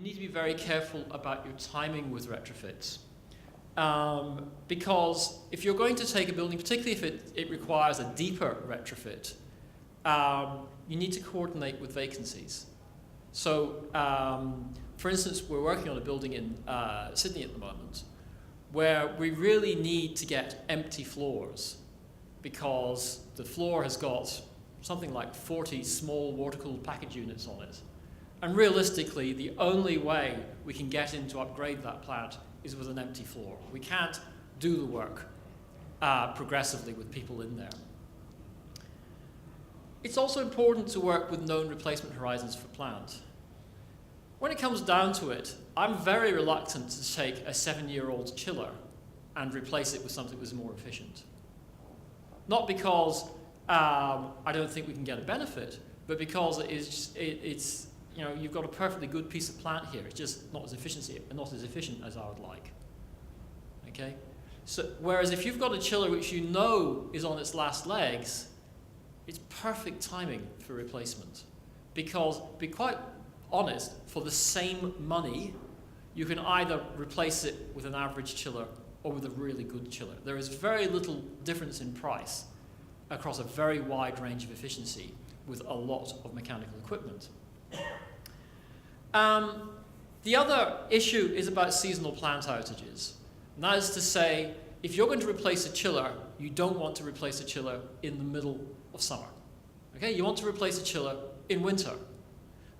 You need to be very careful about your timing with retrofits. Because if you're going to take a building, particularly if it requires a deeper retrofit, you need to coordinate with vacancies. So, for instance, we're working on a building in Sydney at the moment where we really need to get empty floors because the floor has got something like 40 small water-cooled package units on it. And realistically, the only way we can get in to upgrade that plant is with an empty floor. We can't do the work progressively with people in there. It's also important to work with known replacement horizons for plant. When it comes down to it, I'm very reluctant to take a 7-year-old chiller and replace it with something that was more efficient. Not because I don't think we can get a benefit, but because it's you know, you've got a perfectly good piece of plant here. It's just not as efficient as I would like. Okay? So, whereas if you've got a chiller which you know is on its last legs, it's perfect timing for replacement. Because, be quite honest, for the same money, you can either replace it with an average chiller or with a really good chiller. There is very little difference in price across a very wide range of efficiency with a lot of mechanical equipment. The other issue is about seasonal plant outages. And that is to say, if you're going to replace a chiller, you don't want to replace a chiller in the middle of summer. Okay? You want to replace a chiller in winter.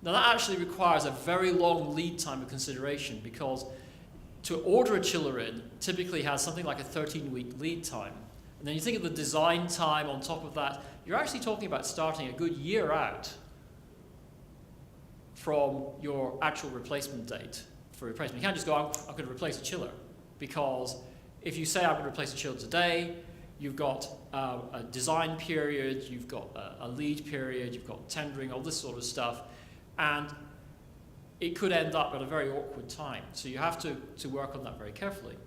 Now that actually requires a very long lead time of consideration because to order a chiller in typically has something like a 13-week lead time. And then you think of the design time on top of that, you're actually talking about starting a good year out from your actual replacement date for replacement. You can't just go, I'm going to replace a chiller, because if you say I'm going to replace a chiller today, you've got a design period, you've got a lead period, you've got tendering, all this sort of stuff, and it could end up at a very awkward time. So you have to work on that very carefully.